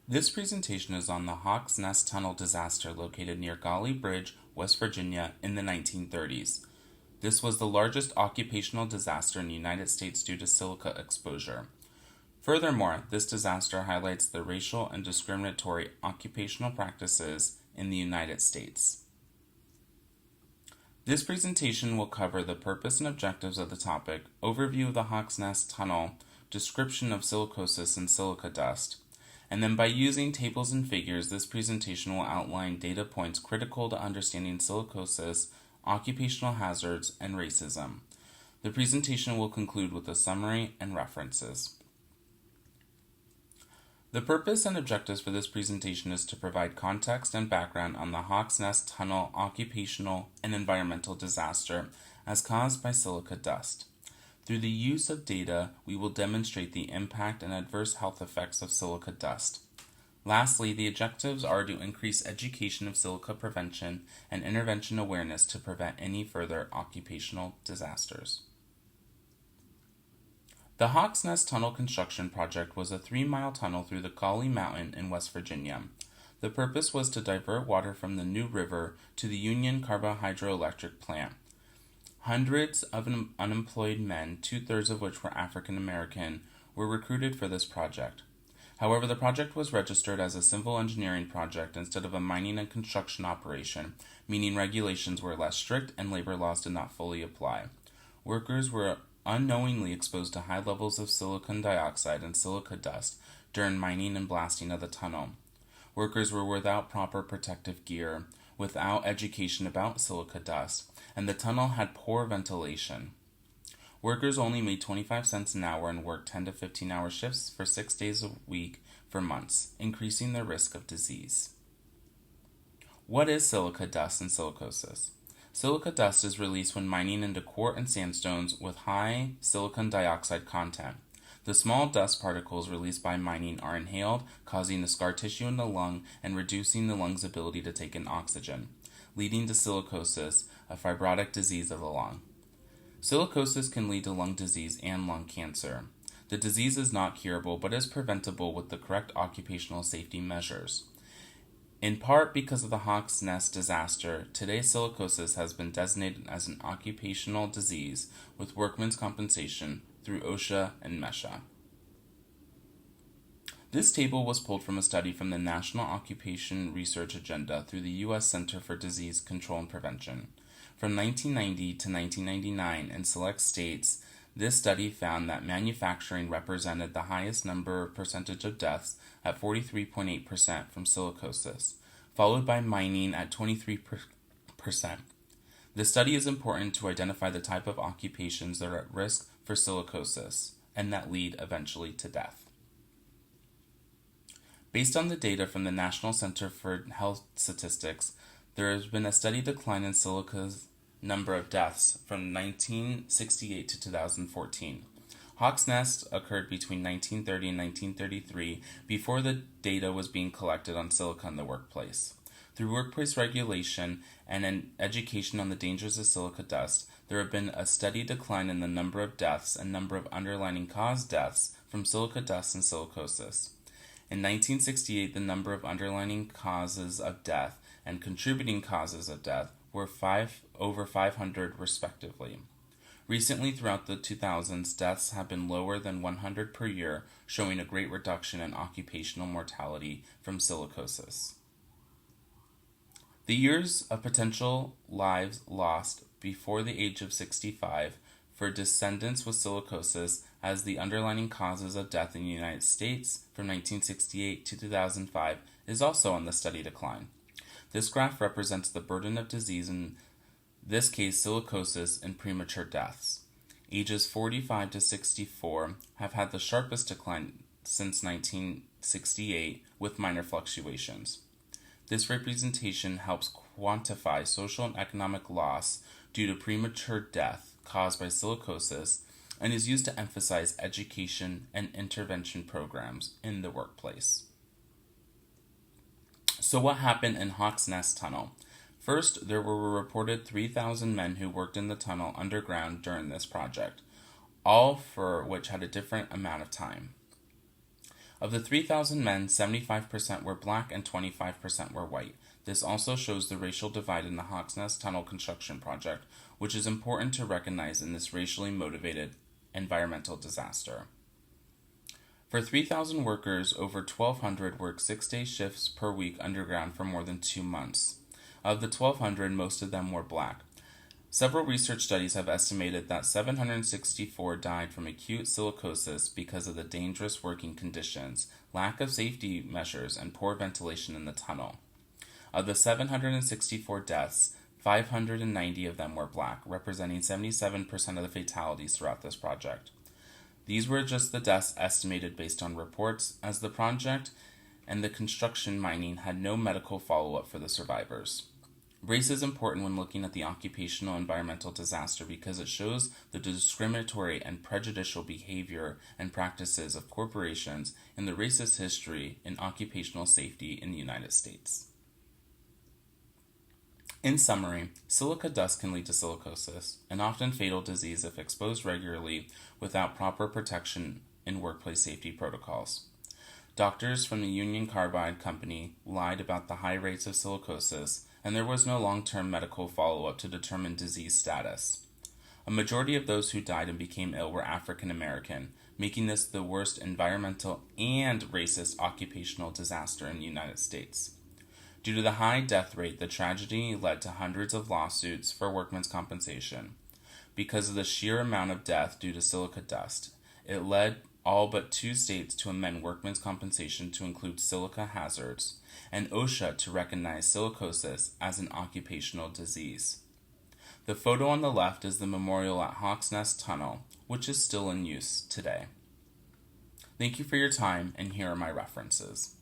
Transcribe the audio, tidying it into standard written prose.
This presentation is on the Hawks Nest Tunnel disaster located near Gauley Bridge, West Virginia in the 1930s. This was the largest occupational disaster in the United States due to silica exposure. Furthermore, this disaster highlights the racial and discriminatory occupational practices in the United States. This presentation will cover the purpose and objectives of the topic, overview of the Hawks Nest Tunnel, description of silicosis and silica dust, and then by using tables and figures, this presentation will outline data points critical to understanding silicosis, occupational hazards, and racism. The presentation will conclude with a summary and references. The purpose and objectives for this presentation is to provide context and background on the Hawks Nest Tunnel occupational and environmental disaster as caused by silica dust. Through the use of data, we will demonstrate the impact and adverse health effects of silica dust. Lastly, the objectives are to increase education of silica prevention and intervention awareness to prevent any further occupational disasters. The Hawks Nest Tunnel construction project was a 3-mile tunnel through the Gauley Mountain in West Virginia. The purpose was to divert water from the New River to the Union Carbon-Hydroelectric Plant. Hundreds of unemployed men, 2/3 of which were African American, were recruited for this project. However, the project was registered as a civil engineering project instead of a mining and construction operation, meaning regulations were less strict and labor laws did not fully apply. Workers were unknowingly exposed to high levels of silicon dioxide and silica dust during mining and blasting of the tunnel. Workers were without proper protective gear, without education about silica dust, and the tunnel had poor ventilation. Workers only made 25 cents an hour and worked 10 to 15-hour shifts for 6 days a week for months, increasing their risk of disease. What is silica dust and silicosis? Silica dust is released when mining into quartz and sandstones with high silicon dioxide content. The small dust particles released by mining are inhaled, causing the scar tissue in the lung and reducing the lung's ability to take in oxygen, leading to silicosis, a fibrotic disease of the lung. Silicosis can lead to lung disease and lung cancer. The disease is not curable but is preventable with the correct occupational safety measures. In part because of the Hawks Nest disaster, today silicosis has been designated as an occupational disease with workmen's compensation through OSHA and MESHA. This table was pulled from a study from the National Occupation Research Agenda through the U.S. Center for Disease Control and Prevention. From 1990 to 1999 in select states, this study found that manufacturing represented the highest percentage of deaths at 43.8% from silicosis, followed by mining at 23%. The study is important to identify the type of occupations that are at risk for silicosis and that lead eventually to death. Based on the data from the National Center for Health Statistics, there has been a steady decline in silica's number of deaths from 1968 to 2014. Hawks Nest occurred between 1930 and 1933 before the data was being collected on silica in the workplace. Through workplace regulation and an education on the dangers of silica dust, there have been a steady decline in the number of deaths and number of underlying cause deaths from silica dust and silicosis. In 1968, the number of underlying causes of death and contributing causes of death were over 500 respectively. Recently, throughout the 2000s, deaths have been lower than 100 per year, showing a great reduction in occupational mortality from silicosis. The years of potential lives lost before the age of 65 for descendants with silicosis as the underlying causes of death in the United States from 1968 to 2005 is also on the steady decline. This graph represents the burden of disease, in this case silicosis, and premature deaths. Ages 45 to 64 have had the sharpest decline since 1968 with minor fluctuations. This representation helps quantify social and economic loss due to premature death caused by silicosis and is used to emphasize education and intervention programs in the workplace. So what happened in Hawks Nest Tunnel? First, there were reported 3,000 men who worked in the tunnel underground during this project, all for which had a different amount of time. Of the 3,000 men, 75% were black and 25% were white. This also shows the racial divide in the Hawks Nest Tunnel construction project, which is important to recognize in this racially motivated environmental disaster. For 3,000 workers, over 1,200 worked 6-day shifts per week underground for more than 2 months. Of the 1,200, most of them were black. Several research studies have estimated that 764 died from acute silicosis because of the dangerous working conditions, lack of safety measures, and poor ventilation in the tunnel. Of the 764 deaths, 590 of them were black, representing 77% of the fatalities throughout this project. These were just the deaths estimated based on reports, as the project and the construction mining had no medical follow-up for the survivors. Race is important when looking at the occupational environmental disaster because it shows the discriminatory and prejudicial behavior and practices of corporations and the racist history in occupational safety in the United States. In summary, silica dust can lead to silicosis, an often fatal disease if exposed regularly without proper protection in workplace safety protocols. Doctors from the Union Carbide Company lied about the high rates of silicosis, and there was no long-term medical follow-up to determine disease status. A majority of those who died and became ill were African American, making this the worst environmental and racist occupational disaster in the United States. Due to the high death rate, the tragedy led to hundreds of lawsuits for workmen's compensation. Because of the sheer amount of death due to silica dust, it led all but 2 states to amend workmen's compensation to include silica hazards, and OSHA to recognize silicosis as an occupational disease. The photo on the left is the memorial at Hawks Nest Tunnel, which is still in use today. Thank you for your time, and here are my references.